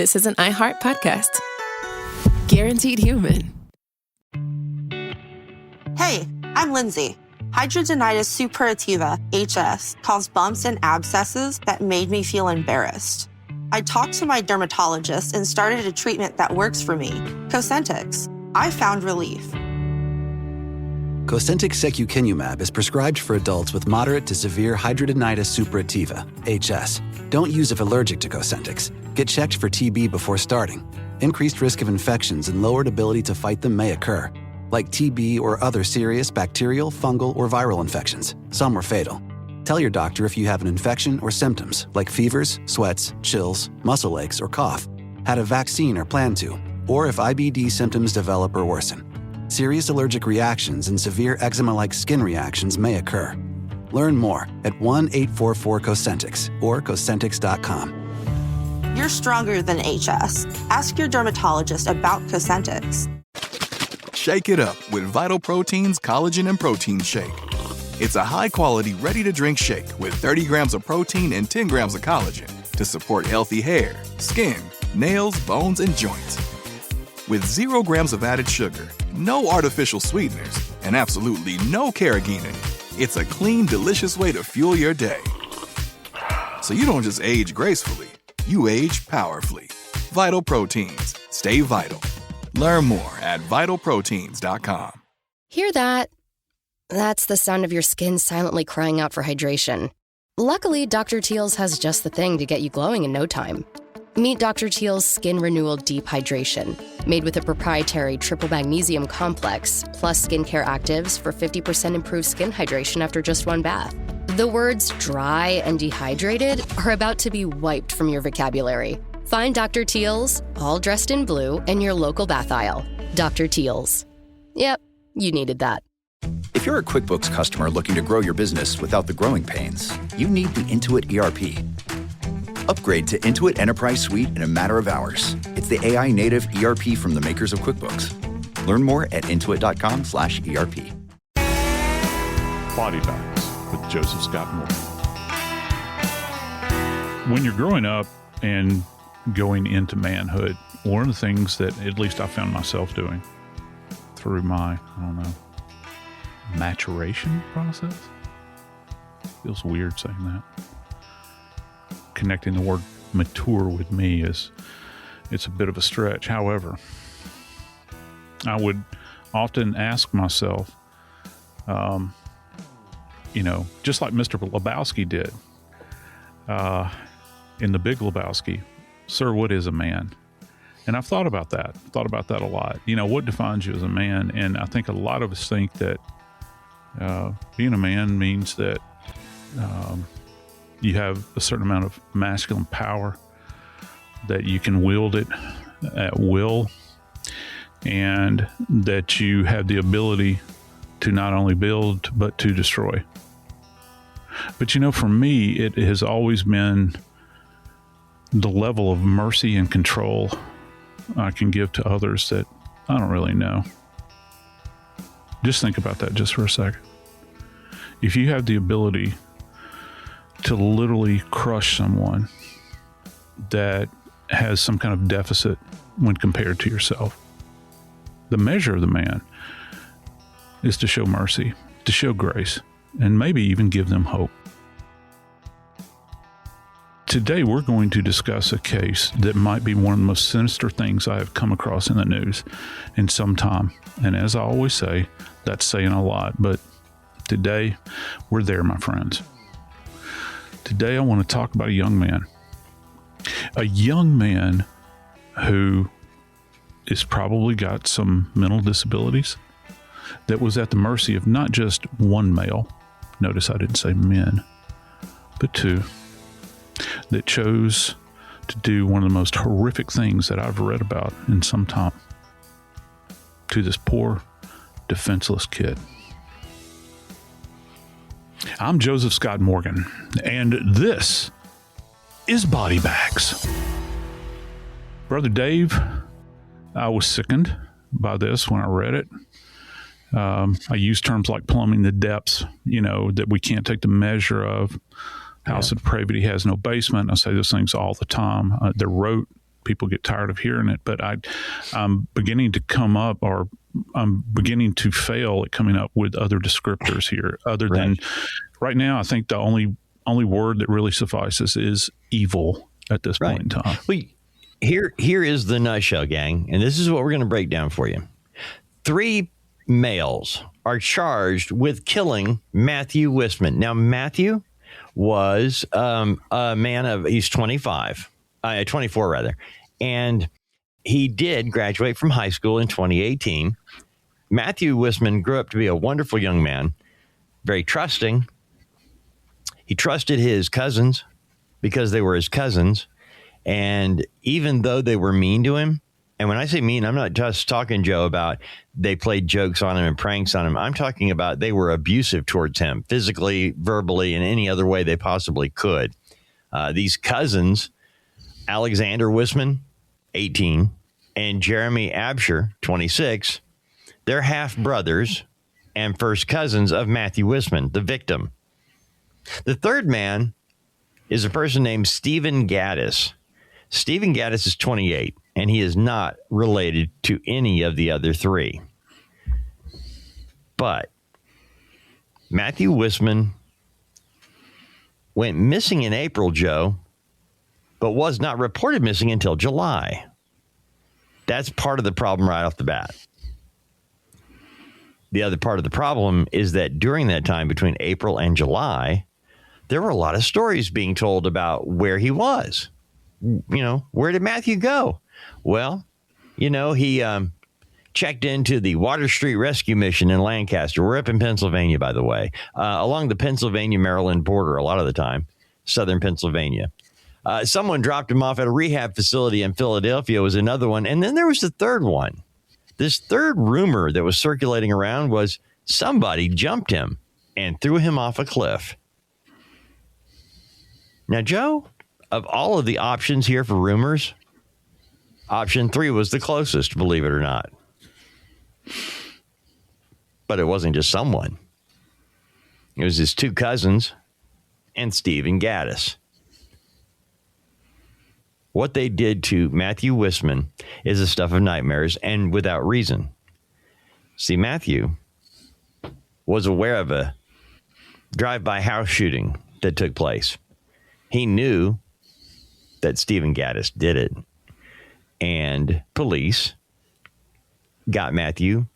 this is an iHeart podcast. Guaranteed human. Hey, I'm Lindsay. Hidradenitis suppurativa, HS, caused bumps and abscesses that made me feel embarrassed. I talked to my dermatologist and started a treatment that works for me, Cosentyx. I found relief. Cosentyx secukinumab is prescribed for adults with moderate to severe hidradenitis suppurativa, HS. Don't use if allergic to Cosentyx. Get checked for TB before starting. Increased risk of infections and lowered ability to fight them may occur, like TB or other serious bacterial, fungal, or viral infections. Some were fatal. Tell your doctor if you have an infection or symptoms like fevers, sweats, chills, muscle aches, or cough, had a vaccine or plan to, or if IBD symptoms develop or worsen. Serious allergic reactions and severe eczema-like skin reactions may occur. Learn more at 1-844-COSENTYX or Cosentyx.com. You're stronger than HS. Ask your dermatologist about Cosentyx. Shake it up with Vital Protein's Collagen and Protein Shake. It's a high-quality, ready-to-drink shake with 30 grams of protein and 10 grams of collagen to support healthy hair, skin, nails, bones, and joints. With 0 grams of added sugar, no artificial sweeteners, and absolutely no carrageenan, it's a clean, delicious way to fuel your day. So you don't just age gracefully, you age powerfully. Vital Proteins. Stay vital. Learn more at vitalproteins.com. Hear that? That's the sound of your skin silently crying out for hydration. Luckily, Dr. Teal's has just the thing to get you glowing in no time. Meet Dr. Teal's Skin Renewal Deep Hydration, made with a proprietary triple magnesium complex, plus skincare actives for 50% improved skin hydration after just one bath. The words dry and dehydrated are about to be wiped from your vocabulary. Find Dr. Teal's, all dressed in blue, in your local bath aisle. Dr. Teal's. Yep, you needed that. If you're a QuickBooks customer looking to grow your business without the growing pains, you need the Intuit ERP. Upgrade to Intuit Enterprise Suite in a matter of hours. It's the AI-native ERP from the makers of QuickBooks. Learn more at intuit.com/ERP. Body Bags with Joseph Scott Moore. When you're growing up and going into manhood, one of the things that at least I found myself doing through my, maturation process. Feels weird saying that. Connecting the word mature with me it's a bit of a stretch. However, I would often ask myself, just like Mr. Lebowski did in The Big Lebowski, sir, what is a man? And I've thought about that a lot. What defines you as a man? And I think a lot of us think that being a man means that you have a certain amount of masculine power, that you can wield it at will, and that you have the ability to not only build, but to destroy. But for me, it has always been the level of mercy and control I can give to others that I don't really know. Just think about that just for a second. If you have the ability to literally crush someone that has some kind of deficit when compared to yourself, the measure of the man is to show mercy, to show grace, and maybe even give them hope. Today, we're going to discuss a case that might be one of the most sinister things I have come across in the news in some time. And as I always say, that's saying a lot, but today, we're there, my friends. Today, I want to talk about a young man who is probably got some mental disabilities, that was at the mercy of not just one male, notice I didn't say men, but two, that chose to do one of the most horrific things that I've read about in some time to this poor, defenseless kid. I'm Joseph Scott Morgan, and this is Body Bags. Brother Dave, I was sickened by this when I read it. I use terms like plumbing the depths, that we can't take the measure of. House of depravity has no basement. I say those things all the time. They're rote, people get tired of hearing it, but I'm beginning to come up, or I'm beginning to fail at coming up with other descriptors here, other than right now. I think the only word that really suffices is evil at this point in time. Well, here is the nutshell, gang, and this is what we're going to break down for you. 3 males are charged with killing Matthew Wisman. Now, Matthew was a man he's 24 rather, and he did graduate from high school in 2018. Matthew Wisman grew up to be a wonderful young man, very trusting. He trusted his cousins because they were his cousins. And even though they were mean to him, and when I say mean, I'm not just talking, Joe, about they played jokes on him and pranks on him. I'm talking about they were abusive towards him, physically, verbally, and any other way they possibly could. These cousins, Alexander Whisman, 18, and Jeremy Absher, 26, they're half brothers and first cousins of Matthew Wisman, the victim. The third man is a person named Stephen Gaddis. Stephen Gaddis is 28, and he is not related to any of the other 3. But Matthew Wisman went missing in April, Joe, but was not reported missing until July. That's part of the problem right off the bat. The other part of the problem is that during that time between April and July, there were a lot of stories being told about where he was. Where did Matthew go? Well, he checked into the Water Street Rescue Mission in Lancaster. We're up in Pennsylvania, by the way, along the Pennsylvania-Maryland border a lot of the time, southern Pennsylvania. Someone dropped him off at a rehab facility in Philadelphia was another one. And then there was the third one. This third rumor that was circulating around was somebody jumped him and threw him off a cliff. Now, Joe, of all of the options here for rumors, option 3 was the closest, believe it or not. But it wasn't just someone. It was his 2 cousins and Stephen Gaddis. What they did to Matthew Wisman is the stuff of nightmares and without reason. See, Matthew was aware of a drive-by house shooting that took place. He knew that Stephen Gaddis did it, and police got Matthew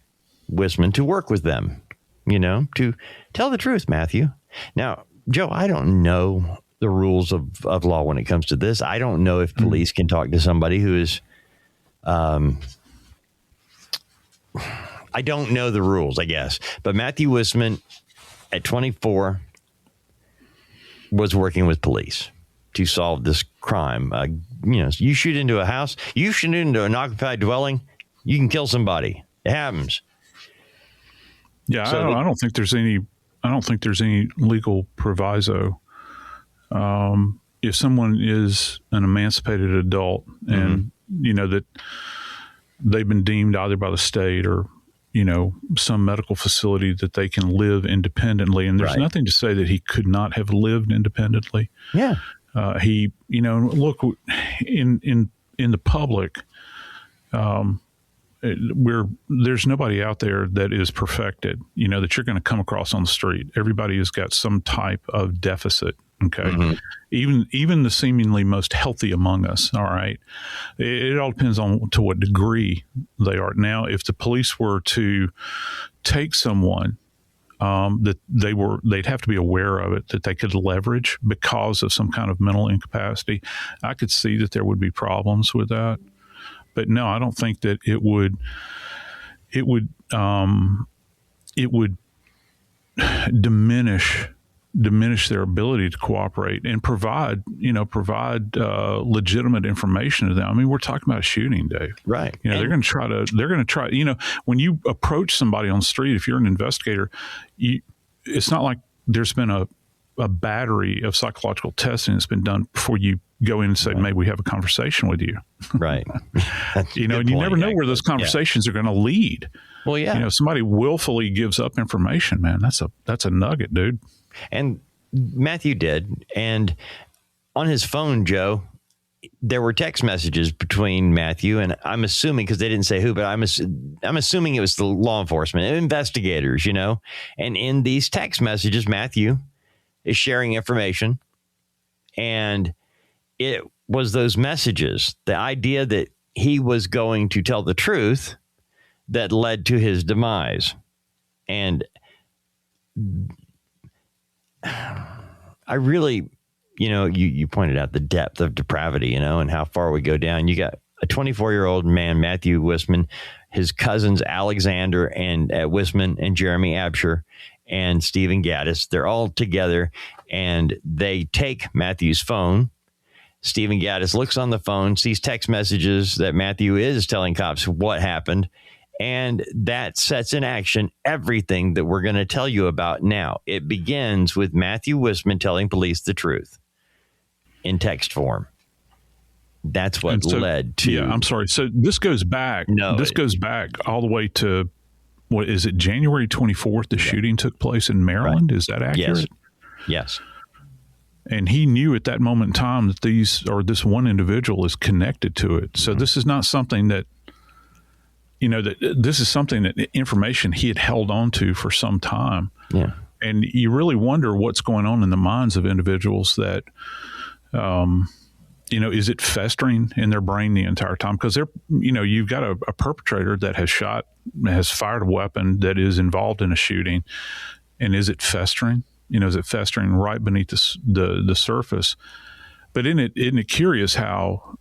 Wisman to work with them, to tell the truth, Matthew. Now, Joe, I don't know the rules of law when it comes to this. I don't know if police can talk to somebody who is, I don't know the rules, I guess. But Matthew Wisman, at 24, was working with police to solve this crime. You shoot into a house, you shoot into an occupied dwelling, you can kill somebody. It happens. Yeah, So I don't think there's any legal proviso. If someone is an emancipated adult and that they've been deemed either by the state or some medical facility that they can live independently, and there's nothing to say that he could not have lived independently. Yeah. He, look, in the public, there's nobody out there that is perfected, that you're going to come across on the street. Everybody has got some type of deficit. Okay. Even the seemingly most healthy among us. All right. It all depends on to what degree they are. Now, if the police were to take someone that they'd have to be aware of it, that they could leverage because of some kind of mental incapacity, I could see that there would be problems with that. But no, I don't think that it would diminish their ability to cooperate and provide legitimate information to them. I mean, we're talking about a shooting, Dave. Right. They're going to try, when you approach somebody on the street, if you're an investigator, it's not like there's been a battery of psychological testing that's been done before you go in and say, maybe we have a conversation with you. Right. And you never know where those conversations are going to lead. Well, yeah. Somebody willfully gives up information, man. That's a nugget, dude. And Matthew did. And on his phone, Joe, there were text messages between Matthew and I'm assuming, because they didn't say who, but I'm assuming it was the law enforcement, investigators, And in these text messages, Matthew is sharing information, and it was those messages, the idea that he was going to tell the truth, that led to his demise. And I really, you pointed out the depth of depravity, and how far we go down. You got a 24-year-old man, Matthew Wisman, his cousins, Alexander and Whisman and Jeremy Absher and Stephen Gaddis. They're all together, and they take Matthew's phone. Stephen Gaddis looks on the phone, sees text messages that Matthew is telling cops what happened, and that sets in action everything that we're going to tell you about now. It begins with Matthew Wisman telling police the truth in text form. That's what led to... Yeah, I'm sorry. So this goes back. This goes back all the way to, what is it, January 24th, the shooting took place in Maryland? Right. Is that accurate? Yes. And he knew at that moment in time that this one individual is connected to it. So this is not something that, this is something that information he had held on to for some time. Yeah. And you really wonder what's going on in the minds of individuals that, is it festering in their brain the entire time? Because you've got a perpetrator that has fired a weapon that is involved in a shooting. And is it festering? Is it festering right beneath the surface? But isn't it curious how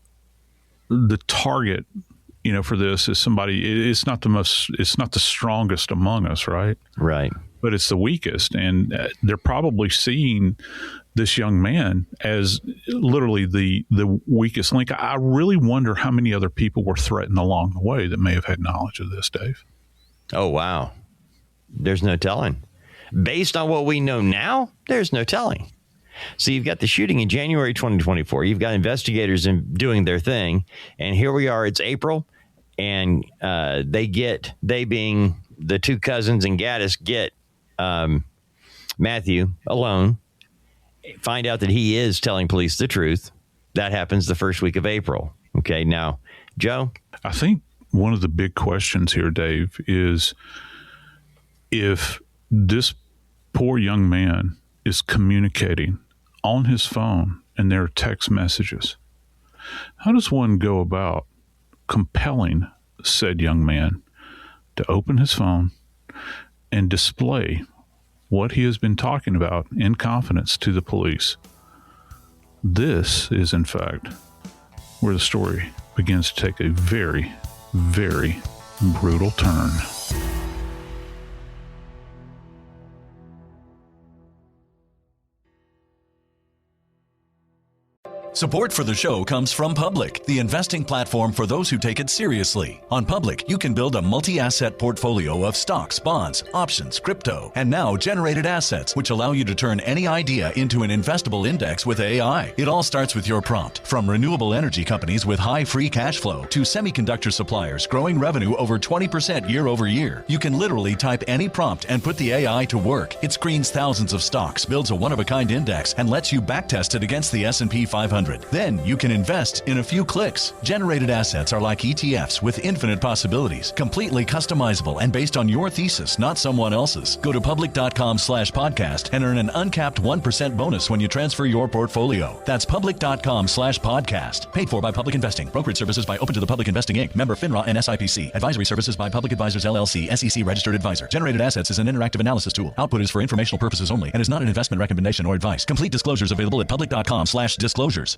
the target, for this is somebody, it's not the strongest among us, right? Right. But it's the weakest. And they're probably seeing this young man as literally the weakest link. I really wonder how many other people were threatened along the way that may have had knowledge of this, Dave. Oh, wow. There's no telling. Based on what we know now, there's no telling. So you've got the shooting in January 2024. You've got investigators doing their thing. And here we are. It's April. And they being the two cousins and Gaddis, get Matthew alone, find out that he is telling police the truth. That happens the first week of April. Okay, now, Joe? I think one of the big questions here, Dave, is if this poor young man is communicating on his phone and there are text messages, how does one go about compelling said young man to open his phone and display what he has been talking about in confidence to the police? This is, in fact, where the story begins to take a very, very brutal turn. Support for the show comes from Public, the investing platform for those who take it seriously. On Public, you can build a multi-asset portfolio of stocks, bonds, options, crypto, and now generated assets, which allow you to turn any idea into an investable index with AI. It all starts with your prompt. From renewable energy companies with high free cash flow to semiconductor suppliers growing revenue over 20% year over year, you can literally type any prompt and put the AI to work. It screens thousands of stocks, builds a one-of-a-kind index, and lets you backtest it against the S&P 500. Then you can invest in a few clicks. Generated assets are like ETFs with infinite possibilities, completely customizable and based on your thesis, not someone else's. Go to public.com/podcast and earn an uncapped 1% bonus when you transfer your portfolio. That's public.com/podcast. Paid for by Public Investing. Brokerage services by Open to the Public Investing Inc. Member FINRA and SIPC. Advisory services by Public Advisors LLC, SEC registered advisor. Generated assets is an interactive analysis tool. Output is for informational purposes only and is not an investment recommendation or advice. Complete disclosures available at public.com/disclosures.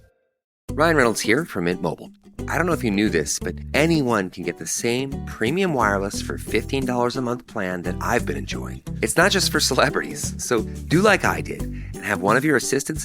Ryan Reynolds here from Mint Mobile. I don't know if you knew this, but anyone can get the same premium wireless for $15 a month plan that I've been enjoying. It's not just for celebrities. So do like I did and have one of your assistants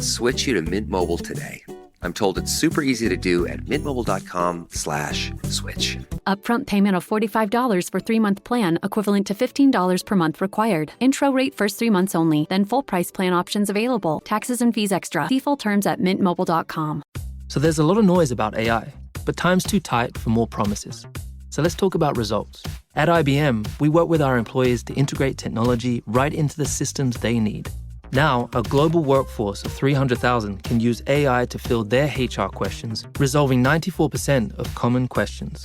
switch you to Mint Mobile today. I'm told it's super easy to do at mintmobile.com/switch. Upfront payment of $45 for 3-month plan, equivalent to $15 per month required. Intro rate first 3 months only, then full price plan options available. Taxes and fees extra. See full terms at mintmobile.com. So there's a lot of noise about AI, but time's too tight for more promises. So let's talk about results. At IBM, we work with our employees to integrate technology right into the systems they need. Now, a global workforce of 300,000 can use AI to field their HR questions, resolving 94% of common questions.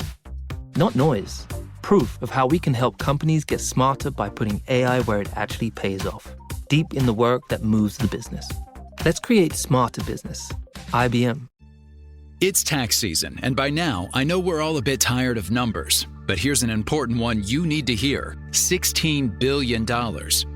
Not noise, proof of how we can help companies get smarter by putting AI where it actually pays off, deep in the work that moves the business. Let's create smarter business. IBM. It's tax season, and by now, I know we're all a bit tired of numbers. But here's an important one you need to hear. $16 billion.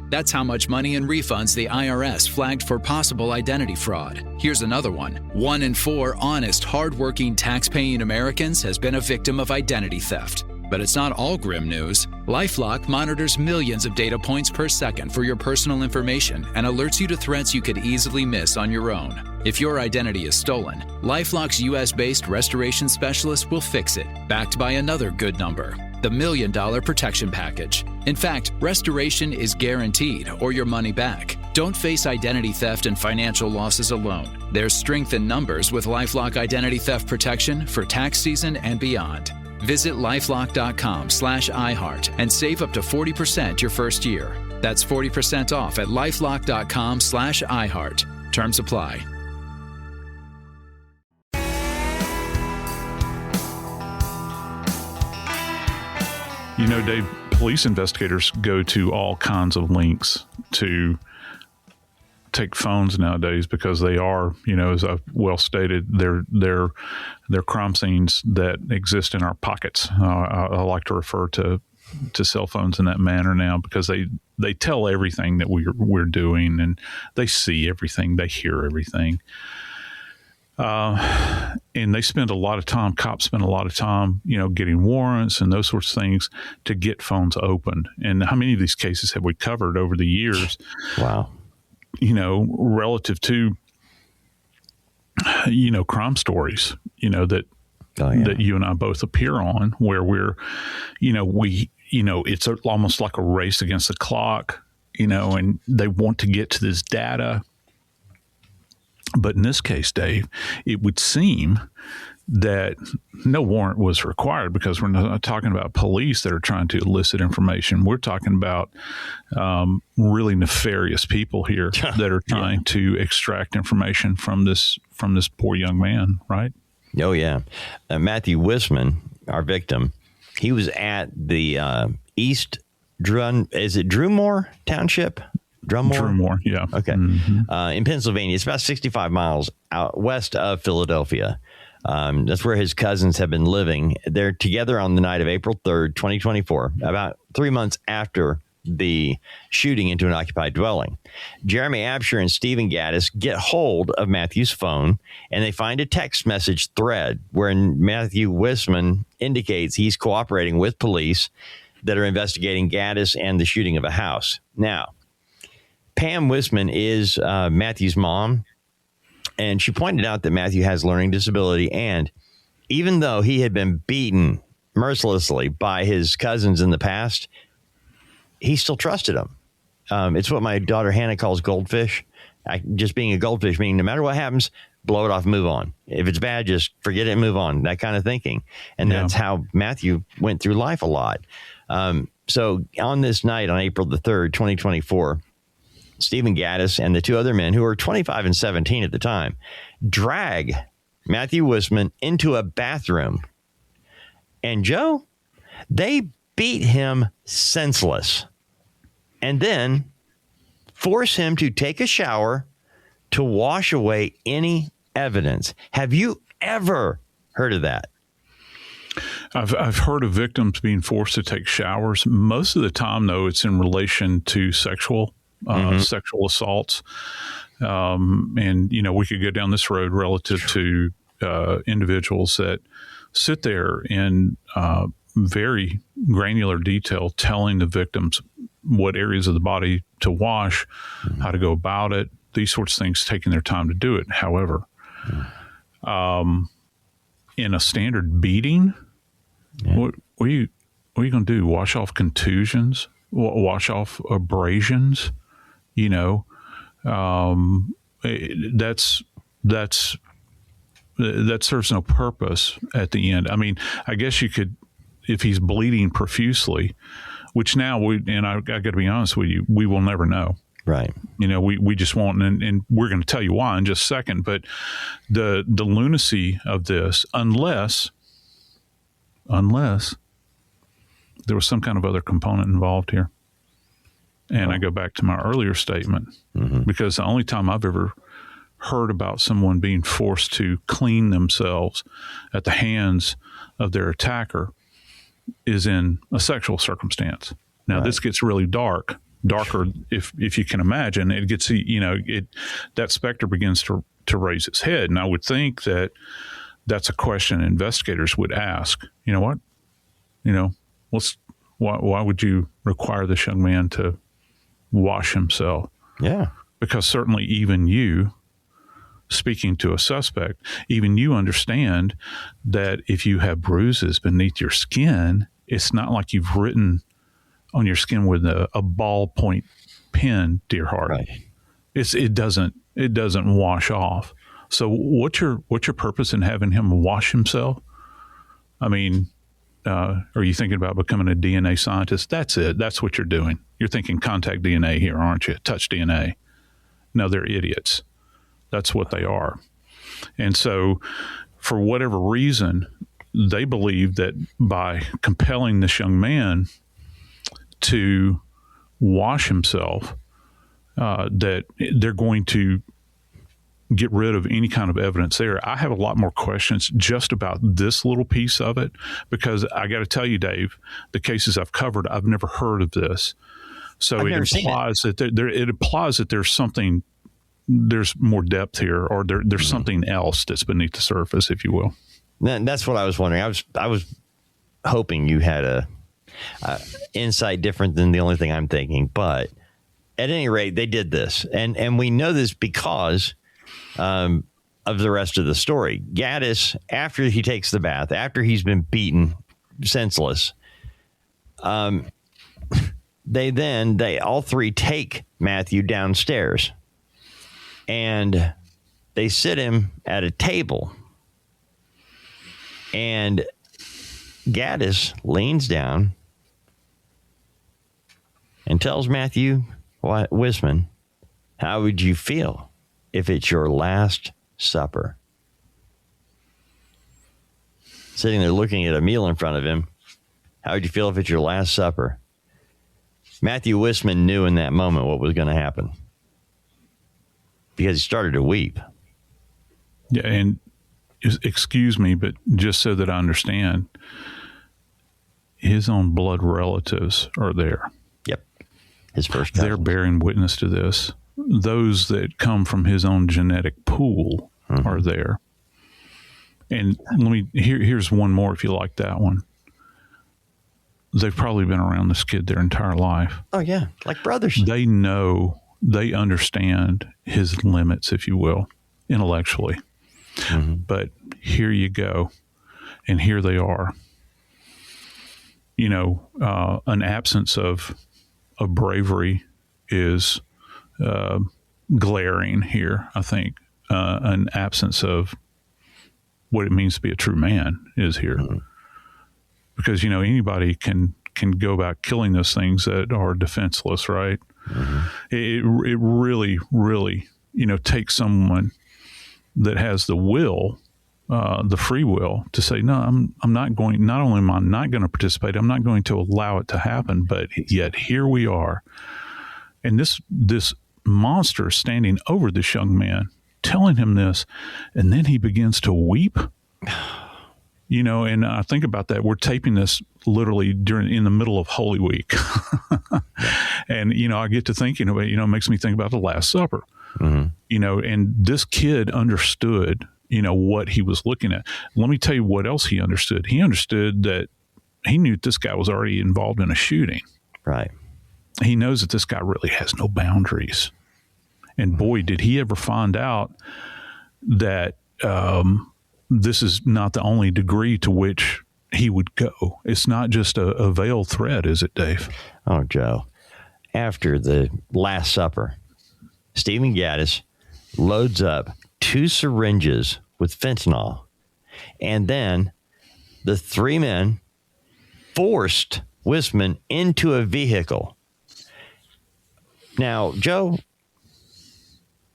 That's how much money in refunds the IRS flagged for possible identity fraud. Here's another one. 1 in 4 honest, hardworking, tax-paying Americans has been a victim of identity theft. But it's not all grim news. LifeLock monitors millions of data points per second for your personal information and alerts you to threats you could easily miss on your own. If your identity is stolen, LifeLock's U.S.-based restoration specialist will fix it, backed by another good number, the $1 Million Protection Package. In fact, restoration is guaranteed or your money back. Don't face identity theft and financial losses alone. There's strength in numbers with LifeLock Identity Theft Protection for tax season and beyond. Visit lifelock.com/iHeart and save up to 40% your first year. That's 40% off at lifelock.com/iHeart. Terms apply. You know, Dave, police investigators go to all kinds of lengths to take phones nowadays because they are, you know, as I've well stated, they're crime scenes that exist in our pockets. I like to refer to cell phones in that manner now because they tell everything that we're doing, and they see everything, they hear everything. And they spend a lot of time, cops spend a lot of time, you know, getting warrants and those sorts of things to get phones opened. And how many of these cases have we covered over the years? Wow. You know, relative to, you know, crime stories, you know, that you and I both appear on, where we're, you know, it's almost like a race against the clock, you know, and they want to get to this data. But in this case, Dave, it would seem that no warrant was required because we're not talking about police that are trying to elicit information. We're talking about really nefarious people here that are trying to extract information from this poor young man, right? Oh, yeah. Matthew Wisman, our victim, he was at the East Drumore Township? Drumore, yeah. Okay. Mm-hmm. In Pennsylvania. It's about 65 miles out west of Philadelphia. That's where his cousins have been living. They're together on the night of April 3rd, 2024, about 3 months after the shooting into an occupied dwelling. Jeremy Absher and Stephen Gaddis get hold of Matthew's phone, and they find a text message thread where Matthew Wisman indicates he's cooperating with police that are investigating Gaddis and the shooting of a house. Now, Pam Whisman is Matthew's mom, and she pointed out that Matthew has learning disability, and even though he had been beaten mercilessly by his cousins in the past, he still trusted them. It's what my daughter Hannah calls goldfish. Just being a goldfish, meaning no matter what happens, blow it off and move on. If it's bad, just forget it and move on, that kind of thinking. And that's how Matthew went through life a lot. So on this night, on April the 3rd, 2024, Stephen Gaddis and the two other men, who were 25 and 17 at the time, drag Matthew Wisman into a bathroom. And Joe, they beat him senseless and then force him to take a shower to wash away any evidence. Have you ever heard of that? I've heard of victims being forced to take showers. Most of the time, though, it's in relation to sexual assaults. And, you know, we could go down this road relative to individuals that sit there in very granular detail, telling the victims what areas of the body to wash, how to go about it, these sorts of things, taking their time to do it. However, in a standard beating, what are you going to do? Wash off contusions? Wash off abrasions? You know, that serves no purpose at the end. I mean, I guess you could, if he's bleeding profusely, which now I got to be honest with you, we will never know. Right. We just won't, and we're going to tell you why in just a second. But the lunacy of this, unless there was some kind of other component involved here. And I go back to my earlier statement, because the only time I've ever heard about someone being forced to clean themselves at the hands of their attacker is in a sexual circumstance. Now, this gets really darker if you can imagine. It gets, that specter begins to raise its head. And I would think that that's a question investigators would ask. You know what? Why would you require this young man to wash himself? Yeah. Because certainly even you, speaking to a suspect, even you understand that if you have bruises beneath your skin, it's not like you've written on your skin with a ballpoint pen, dear heart. Right. It doesn't wash off. So what's your purpose in having him wash himself? I mean, are you thinking about becoming a DNA scientist? That's it. That's what you're doing. You're thinking contact DNA here, aren't you? Touch DNA. No, they're idiots. That's what they are. And so for whatever reason, they believe that by compelling this young man to wash himself, that they're going to get rid of any kind of evidence there. I have a lot more questions just about this little piece of it, because I got to tell you, Dave, the cases I've covered, I've never heard of this. So it implies that there's something, there's more depth here, or there's something else that's beneath the surface, if you will. That's what I was wondering. I was hoping you had a insight different than the only thing I'm thinking, but at any rate, they did this, and we know this because of the rest of the story. Gaddis, after he takes the bath, after he's been beaten senseless, they all three take Matthew downstairs, and they sit him at a table, and Gaddis leans down and tells Matthew Wisman, "How would you feel if it's your last supper?" Sitting there looking at a meal in front of him, how would you feel if it's your last supper? Matthew Wisman knew in that moment what was going to happen, because he started to weep. Yeah, and excuse me, but just so that I understand, his own blood relatives are there. Yep. His first cousins. They're bearing witness to this. Those that come from his own genetic pool are there. And here's one more if you like that one. They've probably been around this kid their entire life. Oh, yeah. Like brothers. They understand his limits, if you will, intellectually. But here you go. And here they are. An absence of bravery is glaring here, I think. An absence of what it means to be a true man is here. Because, anybody can go about killing those things that are defenseless, right? It really, really, takes someone that has the will, the free will to say, no, I'm not going, not only am I not going to participate, I'm not going to allow it to happen, but yet here we are. And this monster is standing over this young man, telling him this, and then he begins to weep. And I think about that. We're taping this literally in the middle of Holy Week. And, I get to thinking about, it makes me think about the Last Supper, and this kid understood, what he was looking at. Let me tell you what else he understood. He understood that he knew this guy was already involved in a shooting. Right. He knows that this guy really has no boundaries. And boy, did he ever find out that, this is not the only degree to which he would go. It's not just a veiled threat, is it, Dave? Oh, Joe. After the Last Supper, Stephen Gaddis loads up 2 syringes with fentanyl, and then the 3 men forced Whisman into a vehicle, Now, Joe,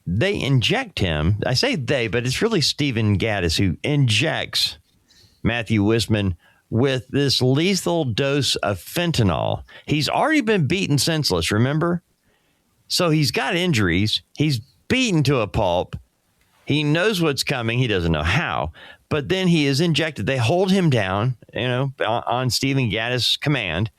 they inject him. I say they, but it's really Stephen Gaddis who injects Matthew Wisman with this lethal dose of fentanyl. He's already been beaten senseless, remember? So he's got injuries. He's beaten to a pulp. He knows what's coming. He doesn't know how. But then he is injected. They hold him down, on Stephen Gaddis' command.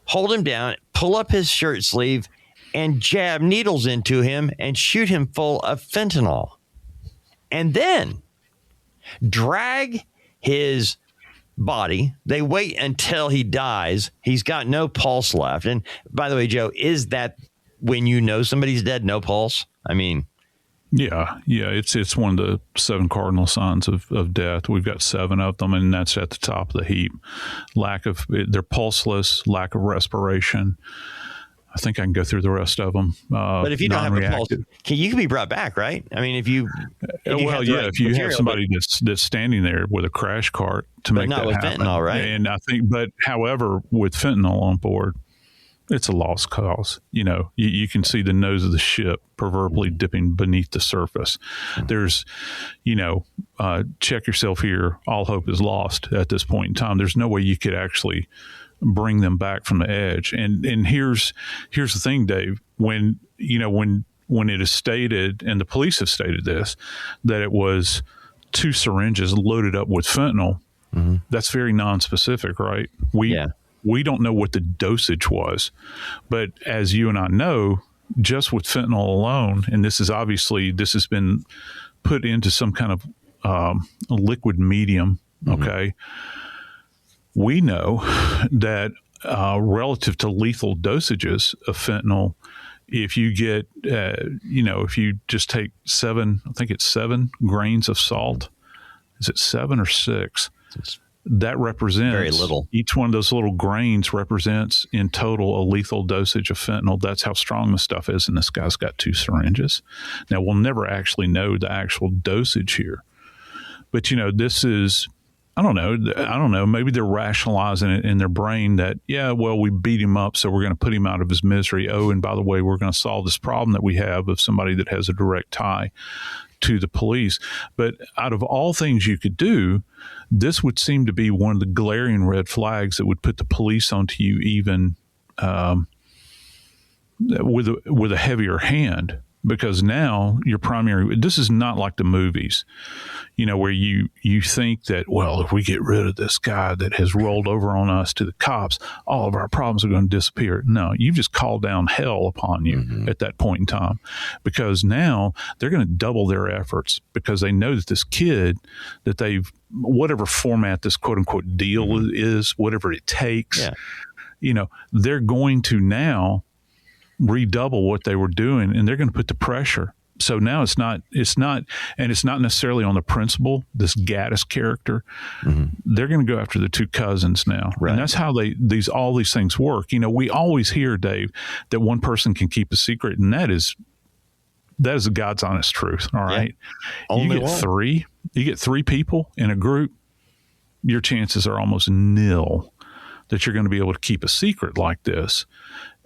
Hold him down, pull up his shirt sleeve, and jab needles into him and shoot him full of fentanyl. And then drag his body. They wait until he dies. He's got no pulse left. And by the way, Joe, is that when you know somebody's dead, no pulse? I mean... Yeah. It's one of the 7 cardinal signs of death. We've got 7 of them, and that's at the top of the heap. They're pulseless, lack of respiration. I think I can go through the rest of them. But if you don't have a pulse, you can be brought back, right? I mean, if you have somebody that's standing there with a crash cart to make that happen. But not with fentanyl, right? And I think, however, with fentanyl on board, it's a lost cause. You can see the nose of the ship proverbially dipping beneath the surface. There's, check yourself here. All hope is lost at this point in time. There's no way you could actually bring them back from the edge. And here's the thing, Dave. When it is stated, and the police have stated this, that it was 2 syringes loaded up with fentanyl, that's very nonspecific, right? We don't know what the dosage was, but as you and I know, just with fentanyl alone, and this has been put into some kind of liquid medium. Okay. We know that relative to lethal dosages of fentanyl, if you get, if you just take 7 grains of salt, is it 7 or 6? That represents very little. Each one of those little grains represents in total a lethal dosage of fentanyl. That's how strong the stuff is. And this guy's got 2 syringes. Now, we'll never actually know the actual dosage here. But, this is, I don't know. Maybe they're rationalizing it in their brain that, we beat him up, so we're going to put him out of his misery. Oh, and by the way, we're going to solve this problem that we have of somebody that has a direct tie to the police. But out of all things you could do, this would seem to be one of the glaring red flags that would put the police onto you even with a heavier hand, because now your primary, this is not like the movies, where you think that, well, if we get rid of this guy that has rolled over on us to the cops, all of our problems are going to disappear. No, you've just called down hell upon you at that point in time, because now they're going to double their efforts, because they know that this kid that they've, whatever format this quote unquote deal is, whatever it takes, they're going to now redouble what they were doing, and they're going to put the pressure. So now it's not necessarily on the principal, this Gaddis character. They're going to go after the 2 cousins now. Right. And that's how all these things work. We always hear, Dave, that one person can keep a secret, and that is the God's honest truth. All right. Yeah. You get 3 people in a group, your chances are almost nil that you're going to be able to keep a secret like this.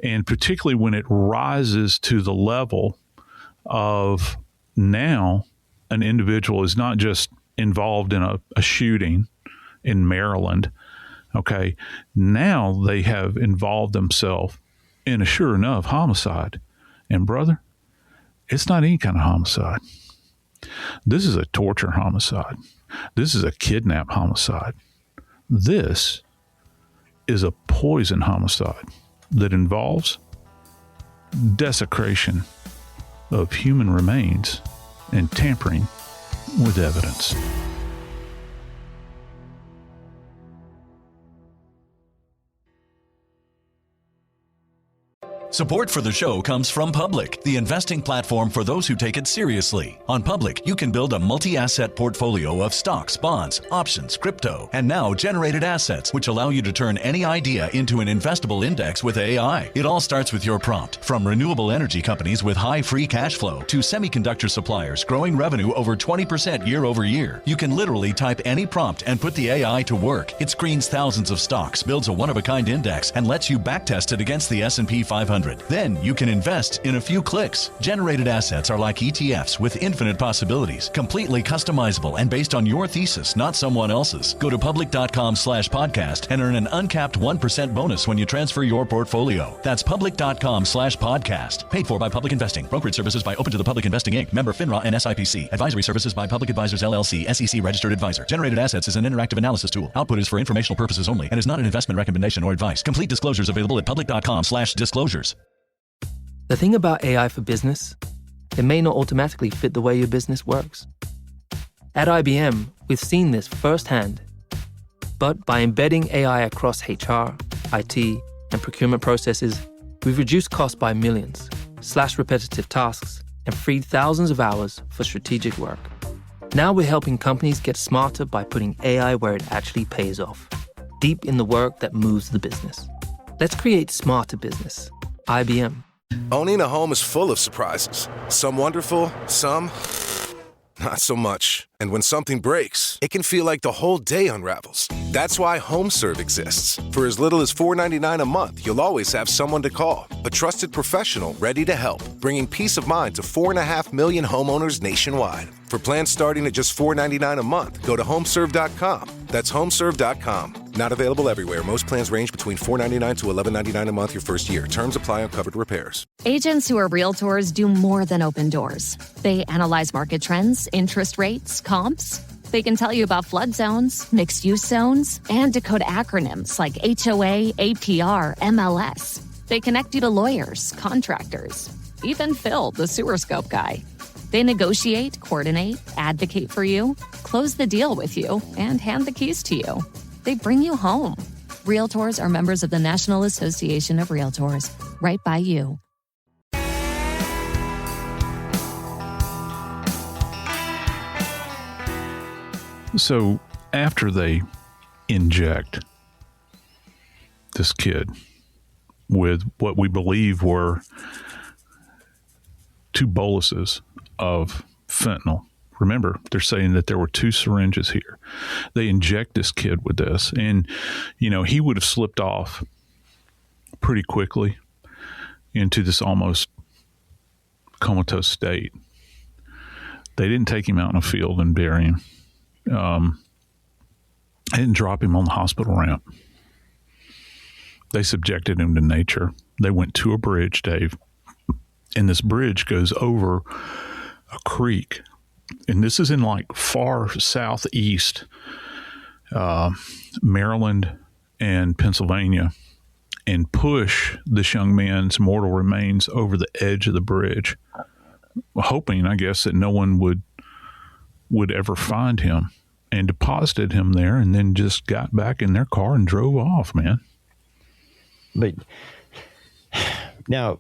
And particularly when it rises to the level of now an individual is not just involved in a shooting in Maryland. Okay. Now they have involved themselves in a sure enough homicide. And brother, it's not any kind of homicide. This is a torture homicide. This is a kidnap homicide. This is a poison homicide that involves desecration of human remains and tampering with evidence. Support for the show comes from Public, the investing platform for those who take it seriously. On Public, you can build a multi-asset portfolio of stocks, bonds, options, crypto, and now generated assets, which allow you to turn any idea into an investable index with AI. It all starts with your prompt. From renewable energy companies with high free cash flow to semiconductor suppliers growing revenue over 20% year over year, you can literally type any prompt and put the AI to work. It screens thousands of stocks, builds a one-of-a-kind index, and lets you backtest it against the S&P 500. 1-800. Then you can invest in a few clicks. Generated assets are like ETFs with infinite possibilities, completely customizable and based on your thesis, not someone else's. Go to public.com/podcast and earn an uncapped 1% bonus when you transfer your portfolio. That's public.com/podcast. Paid for by Public Investing. Brokerage services by Open to the Public Investing Inc. Member FINRA and SIPC. Advisory services by Public Advisors LLC, SEC registered advisor. Generated assets is an interactive analysis tool. Output is for informational purposes only and is not an investment recommendation or advice. Complete disclosures available at public.com/disclosures. The thing about AI for business, it may not automatically fit the way your business works. At IBM, we've seen this firsthand. But by embedding AI across HR, IT, and procurement processes, we've reduced costs by millions, slashed repetitive tasks, and freed thousands of hours for strategic work. Now we're helping companies get smarter by putting AI where it actually pays off, deep in the work that moves the business. Let's create smarter business. IBM. Owning a home is full of surprises. Some wonderful, some not so much. And when something breaks, it can feel like the whole day unravels. That's why HomeServe exists. For as little as $4.99 a month, you'll always have someone to call. A trusted professional ready to help, bringing peace of mind to 4.5 million homeowners nationwide. For plans starting at just $4.99 a month, go to homeserve.com. That's homeserve.com. Not available everywhere. Most plans range between $4.99 to $11.99 a month your first year. Terms apply on covered repairs. Agents who are realtors do more than open doors. They analyze market trends, interest rates, comps. They can tell you about flood zones, mixed-use zones, and decode acronyms like HOA, APR, MLS. They connect you to lawyers, contractors, even Phil, the sewer scope guy. They negotiate, coordinate, advocate for you, close the deal with you, and hand the keys to you. They bring you home. Realtors are members of the National Association of Realtors, right by you. So after they inject this kid with what we believe were 2 boluses of fentanyl. Remember, they're saying that there were 2 syringes here. They inject this kid with this. And, you know, he would have slipped off pretty quickly into this almost comatose state. They didn't take him out in a field and bury him. They didn't drop him on the hospital ramp. They subjected him to nature. They went to a bridge, Dave. And this bridge goes over a creek. And this is in like far southeast Maryland and Pennsylvania, and push this young man's mortal remains over the edge of the bridge, hoping, I guess, that no one would ever find him, and deposited him there, and then just got back in their car and drove off, man. But now,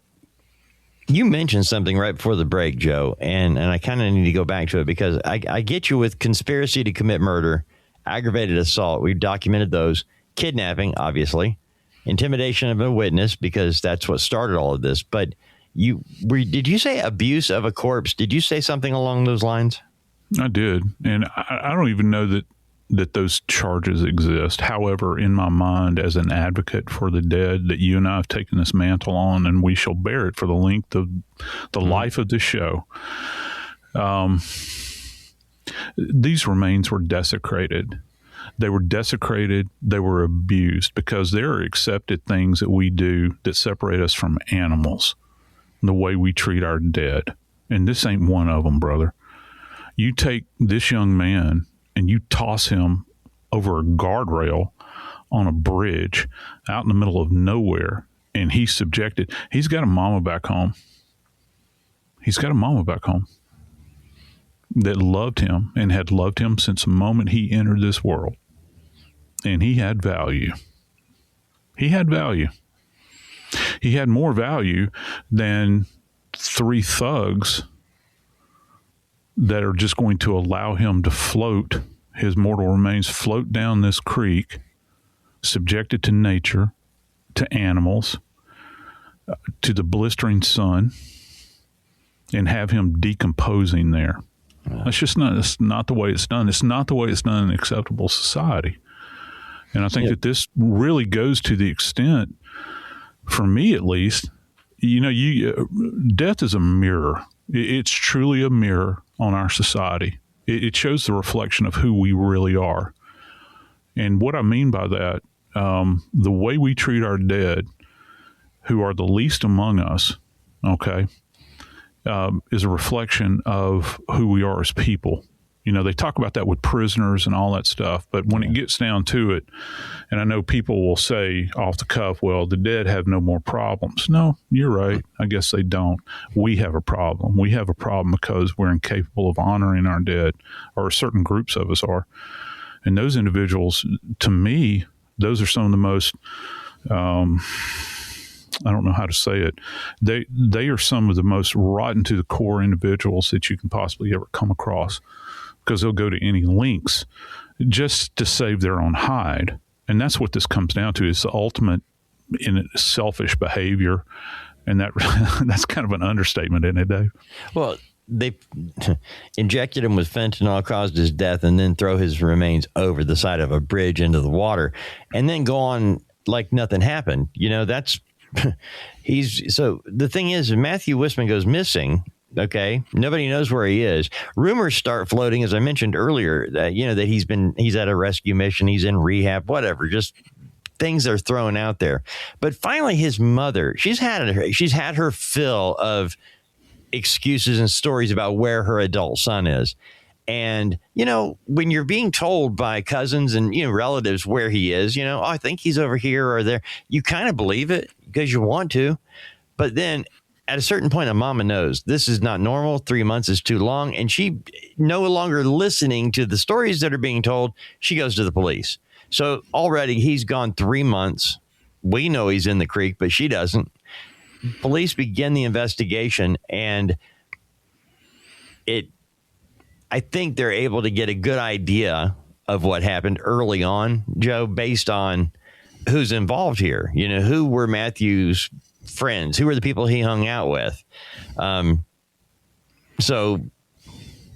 you mentioned something right before the break, Joe, and I kind of need to go back to it because I get you with conspiracy to commit murder, aggravated assault. We've documented those. Kidnapping, obviously. Intimidation of a witness, because that's what started all of this. But did you say abuse of a corpse? Did you say something along those lines? I did. And I don't even know that those charges exist. However, in my mind, as an advocate for the dead, that you and I have taken this mantle on, and we shall bear it for the length of the life of this show. These remains were desecrated. They were desecrated. They were abused, because there are accepted things that we do that separate us from animals, the way we treat our dead. And this ain't one of them, brother. You take this young man and you toss him over a guardrail on a bridge out in the middle of nowhere, and he's subjected. He's got a mama back home. He's got a mama back home that loved him and had loved him since the moment he entered this world. And he had value. He had value. He had more value than 3 thugs that are just going to allow him to float, his mortal remains float down this creek, subjected to nature, to animals, to the blistering sun, and have him decomposing there. That's not the way it's done. It's not the way it's done in an acceptable society. And I think that this really goes to the extent, for me at least, death is a mirror. It's truly a mirror on our society. It shows the reflection of who we really are. And what I mean by that, the way we treat our dead, who are the least among us, okay, is a reflection of who we are as people. They talk about that with prisoners and all that stuff, but when it gets down to it, and I know people will say off the cuff, well, the dead have no more problems. No, you're right. I guess they don't. We have a problem. We have a problem because we're incapable of honoring our dead, or certain groups of us are. And those individuals, to me, those are some of the most, I don't know how to say it. They are some of the most rotten to the core individuals that you can possibly ever come across, because they'll go to any lengths just to save their own hide. And that's what this comes down to, is the ultimate in selfish behavior. And that's kind of an understatement, isn't it, Dave? Well, they injected him with fentanyl, caused his death, and then throw his remains over the side of a bridge into the water, and then go on like nothing happened. That's so the thing is, if Matthew Wisman goes missing, okay, nobody knows where he is. Rumors start floating, as I mentioned earlier, that that he's at a rescue mission, he's in rehab, whatever. Just things are thrown out there. But finally, his mother, she's had her fill of excuses and stories about where her adult son is. And, when you're being told by cousins and, relatives where he is, oh, I think he's over here or there, you kind of believe it because you want to. But then at a certain point, a mama knows this is not normal. 3 months is too long. And she, no longer listening to the stories that are being told, she goes to the police. So already he's gone 3 months. We know he's in the creek, but she doesn't. Police begin the investigation, and I think they're able to get a good idea of what happened early on, Joe, based on who's involved here. Who were Matthew's friends? Who were the people he hung out with? So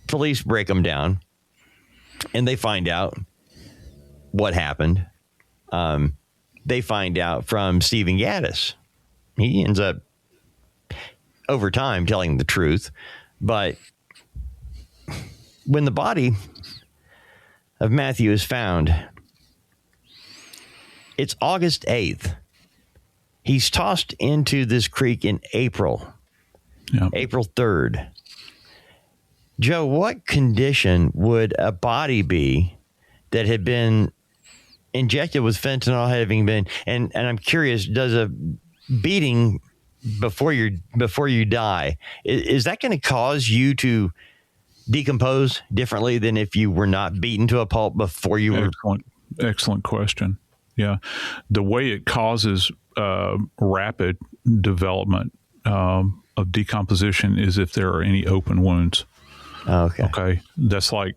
police break them down, and they find out what happened. They find out from Stephen Gaddis. He ends up, over time, telling the truth. But when the body of Matthew is found, it's August 8th. He's tossed into this creek in April, April 3rd. Joe, what condition would a body be that had been injected with fentanyl, having been, and I'm curious, does a beating before you die, is that going to cause you to decompose differently than if you were not beaten to a pulp before you were? Excellent question. Yeah. The way it causes rapid development of decomposition is if there are any open wounds. Okay. That's like,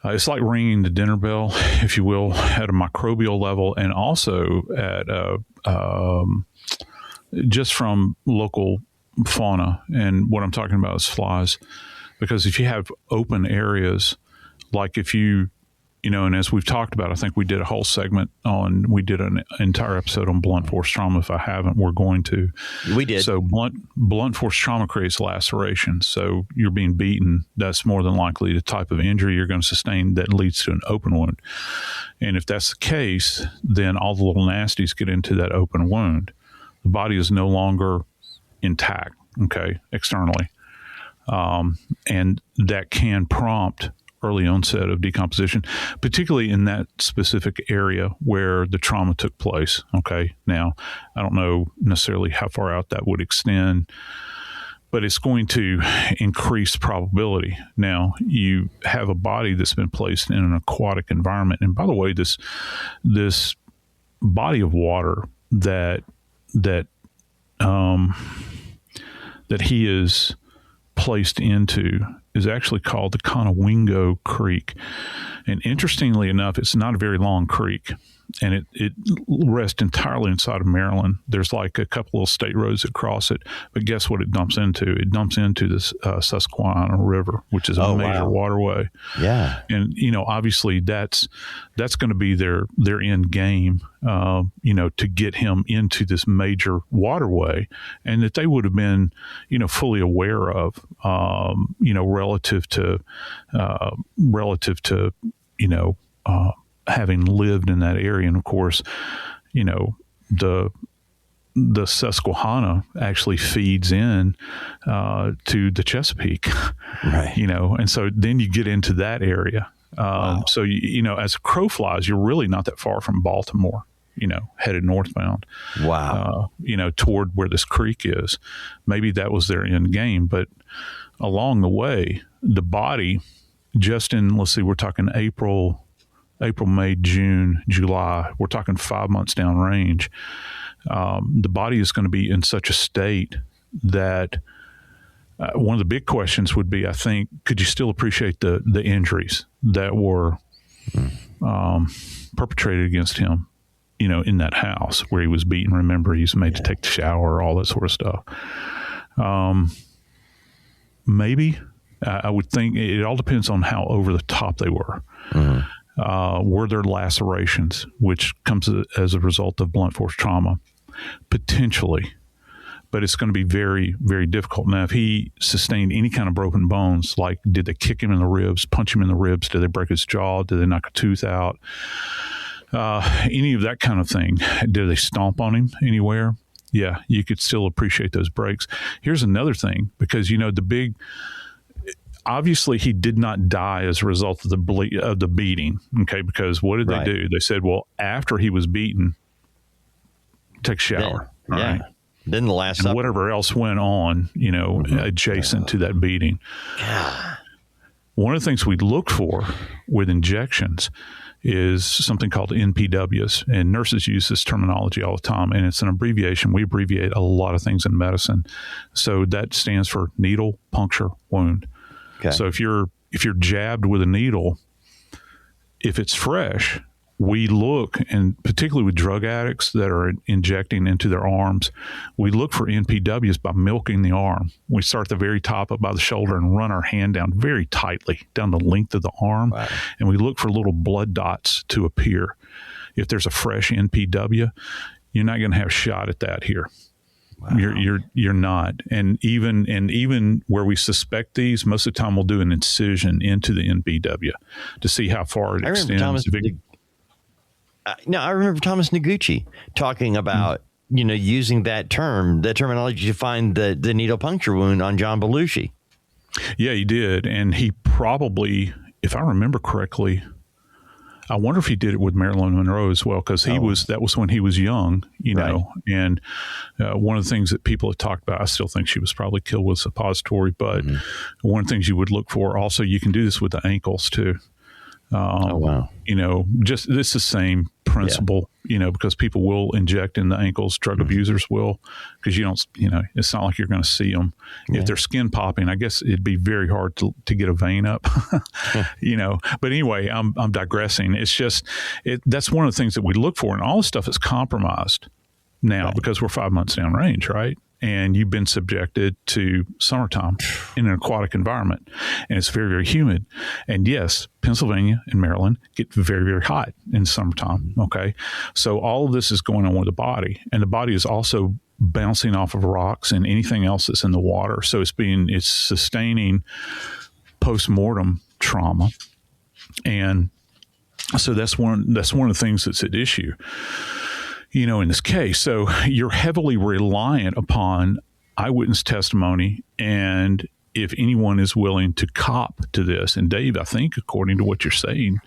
it's like ringing the dinner bell, if you will, at a microbial level, and also at just from local fauna. And what I'm talking about is flies. Because if you have open areas, like if you, and as we've talked about, I think we did a whole segment we did an entire episode on blunt force trauma. If I haven't, we're going to. We did. So blunt force trauma creates laceration. So you're being beaten. That's more than likely the type of injury you're going to sustain that leads to an open wound. And if that's the case, then all the little nasties get into that open wound. The body is no longer intact, okay, externally. And that can prompt early onset of decomposition, particularly in that specific area where the trauma took place. Okay. Now, I don't know necessarily how far out that would extend, but it's going to increase probability. Now, you have a body that's been placed in an aquatic environment. And by the way, this body of water that he is placed into is actually called the Conowingo Creek. And interestingly enough, it's not a very long creek, and it rests entirely inside of Maryland. There's like a couple of state roads that cross it, but guess what it dumps into? It dumps into this Susquehanna River, which is a major waterway. Yeah. And, obviously that's going to be their end game, to get him into this major waterway, and that they would have been, fully aware of, relative to having lived in that area. And of course, the Susquehanna actually feeds in to the Chesapeake, right? And so then you get into that area. So, as a crow flies, you're really not that far from Baltimore, headed northbound. Wow. Toward where this creek is. Maybe that was their end game. But along the way, the body, just in, let's see, we're talking April, May, June, July, we're talking 5 months downrange. The body is going to be in such a state that one of the big questions would be, I think, could you still appreciate the injuries that were perpetrated against him, in that house where he was beaten? Remember, he was made to take the shower, all that sort of stuff. Maybe. I would think it all depends on how over the top they were. Were there lacerations, which comes as a result of blunt force trauma? Potentially. But it's going to be very, very difficult. Now, if he sustained any kind of broken bones, like did they kick him in the ribs, punch him in the ribs, did they break his jaw, did they knock a tooth out, any of that kind of thing, did they stomp on him anywhere? Yeah, you could still appreciate those breaks. Here's another thing, because, obviously, he did not die as a result of the beating, okay? Because what did they do? They said, well, after he was beaten, take a shower. Right? Then the Last Supper. Whatever else went on, adjacent to that beating. God. One of the things we look for with injections is something called NPWs, and nurses use this terminology all the time, and it's an abbreviation. We abbreviate a lot of things in medicine. So that stands for needle, puncture, wound. Okay. So if you're jabbed with a needle, if it's fresh, we look, and particularly with drug addicts that are injecting into their arms, we look for NPWs by milking the arm. We start at the very top up by the shoulder and run our hand down very tightly down the length of the arm. Wow. And we look for little blood dots to appear. If there's a fresh NPW, you're not going to have a shot at that here. Wow. You're not. And even where we suspect these, most of the time we'll do an incision into the NPW to see how far it extends. I remember Thomas Noguchi talking about, using that terminology to find the needle puncture wound on John Belushi. Yeah, he did. And he probably, if I remember correctly, I wonder if he did it with Marilyn Monroe as well, because that was when he was young, know. And one of the things that people have talked about, I still think she was probably killed with suppository, but one of the things you would look for, also, you can do this with the ankles too. Just this is the same principle, because people will inject in the ankles, drug abusers will, because it's not like you're going to see them. Yeah. If they're skin popping, I guess it'd be very hard to get a vein up, but anyway, I'm digressing. It's just, that's one of the things that we look for, and all this stuff is compromised now because we're 5 months downrange, right? And you've been subjected to summertime in an aquatic environment, and it's very, very humid. And yes, Pennsylvania and Maryland get very, very hot in summertime. Okay. So all of this is going on with the body, and the body is also bouncing off of rocks and anything else that's in the water. So it's sustaining post-mortem trauma. And so that's one of the things that's at issue, in this case. So you're heavily reliant upon eyewitness testimony, and if anyone is willing to cop to this. And Dave, I think, according to what you're saying,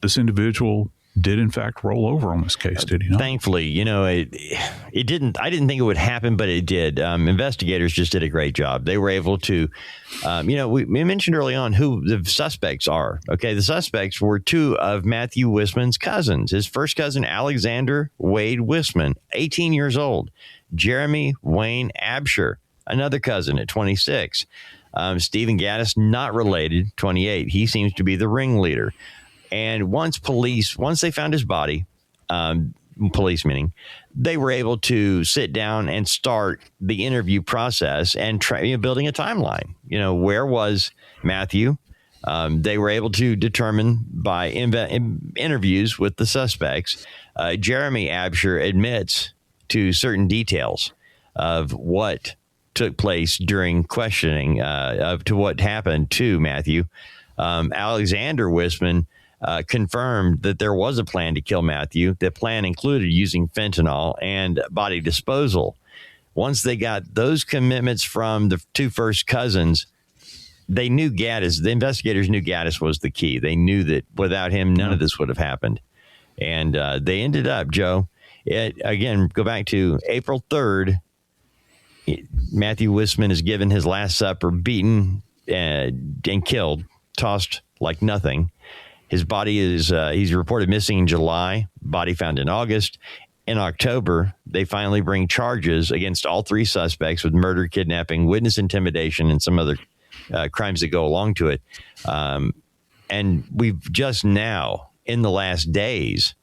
this individual did in fact roll over on this case, did he not? Thankfully, it didn't. I didn't think it would happen, but it did. Investigators just did a great job. They were able to, we mentioned early on who the suspects are. Okay, the suspects were two of Matthew Wisman's cousins. His first cousin, Alexander Wade Whisman, 18 years old. Jeremy Wayne Absher, another cousin at 26. Stephen Gaddis, not related, 28. He seems to be the ringleader. And once they found his body, police meaning, they were able to sit down and start the interview process and building a timeline. Where was Matthew? They were able to determine by interviews with the suspects. Jeremy Absher admits to certain details of what took place during questioning to what happened to Matthew. Alexander Whisman confirmed that there was a plan to kill Matthew. The plan included using fentanyl and body disposal. Once they got those commitments from the two first cousins, they knew Gaddis. The investigators knew Gaddis was the key. They knew that without him, none of this would have happened. And they ended up, Joe, again, go back to April 3rd. Matthew Wisman is given his last supper, beaten and killed, tossed like nothing. His body is, he's reported missing in July, body found in August. In October, they finally bring charges against all three suspects with murder, kidnapping, witness intimidation, and some other crimes that go along to it. And we've just now, in the last days,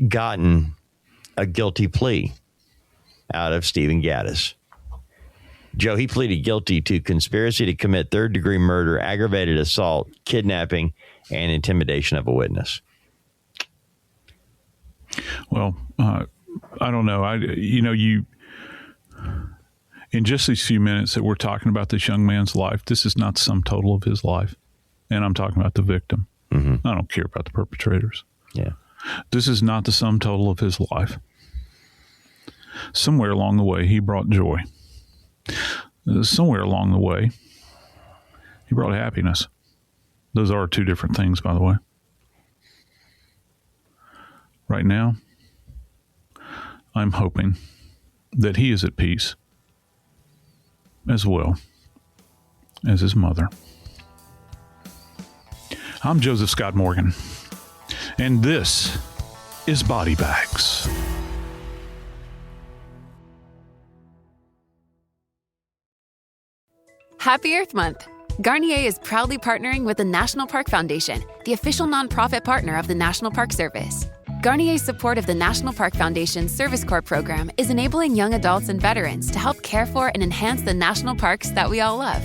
gotten a guilty plea out of Stephen Gaddis. Joe, he pleaded guilty to conspiracy to commit third-degree murder, aggravated assault, kidnapping, and intimidation of a witness. Well, I don't know. In just these few minutes that we're talking about this young man's life, this is not the sum total of his life. And I'm talking about the victim. Mm-hmm. I don't care about the perpetrators. Yeah. This is not the sum total of his life. Somewhere along the way, he brought joy. Somewhere along the way, he brought happiness. Those are two different things, by the way. Right now, I'm hoping that he is at peace as well as his mother. I'm Joseph Scott Morgan, and this is Body Bags. Happy Earth Month! Garnier is proudly partnering with the National Park Foundation, the official nonprofit partner of the National Park Service. Garnier's support of the National Park Foundation's Service Corps program is enabling young adults and veterans to help care for and enhance the national parks that we all love.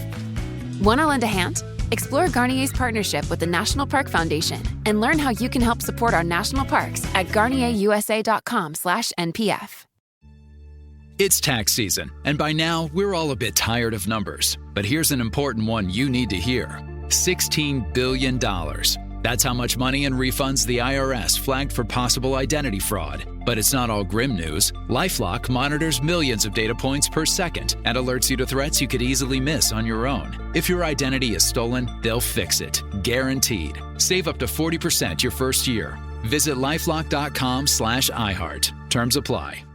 Want to lend a hand? Explore Garnier's partnership with the National Park Foundation and learn how you can help support our national parks at garnierusa.com/NPF. It's tax season, and by now, we're all a bit tired of numbers. But here's an important one you need to hear. $16 billion. That's how much money in refunds the IRS flagged for possible identity fraud. But it's not all grim news. LifeLock monitors millions of data points per second and alerts you to threats you could easily miss on your own. If your identity is stolen, they'll fix it. Guaranteed. Save up to 40% your first year. Visit lifelock.com/iHeart. Terms apply.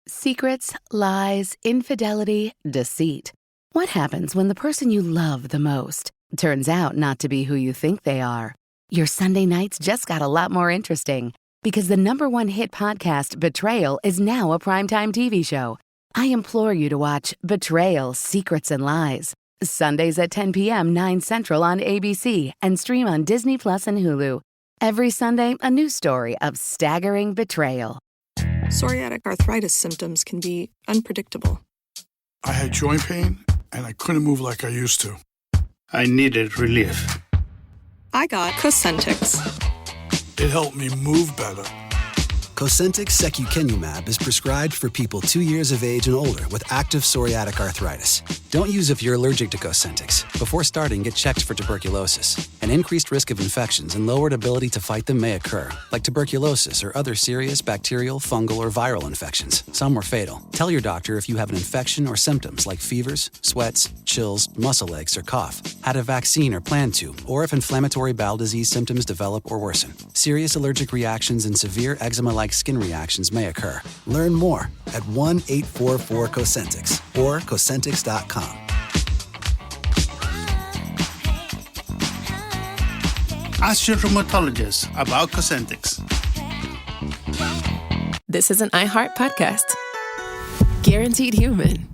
Secrets, lies, infidelity, deceit. What happens when the person you love the most turns out not to be who you think they are? Your Sunday nights just got a lot more interesting because the #1 hit podcast, Betrayal, is now a primetime TV show. I implore you to watch Betrayal, Secrets and Lies. Sundays at 10 p.m., 9 Central on ABC and stream on Disney Plus and Hulu. Every Sunday, a new story of staggering betrayal. Psoriatic arthritis symptoms can be unpredictable. I had joint pain, and I couldn't move like I used to. I needed relief. I got Cosentyx. It helped me move better. Cosentyx secukinumab is prescribed for people 2 years of age and older with active psoriatic arthritis. Don't use if you're allergic to Cosentyx. Before starting, get checked for tuberculosis. An increased risk of infections and lowered ability to fight them may occur, like tuberculosis or other serious bacterial, fungal, or viral infections. Some were fatal. Tell your doctor if you have an infection or symptoms like fevers, sweats, chills, muscle aches, or cough, had a vaccine or plan to, or if inflammatory bowel disease symptoms develop or worsen. Serious allergic reactions and severe eczema-like skin reactions may occur. Learn more at 1-844-COSENTYX or Cosentyx.com. Ask your rheumatologist about Cosentyx. This is an iHeart podcast. Guaranteed Human.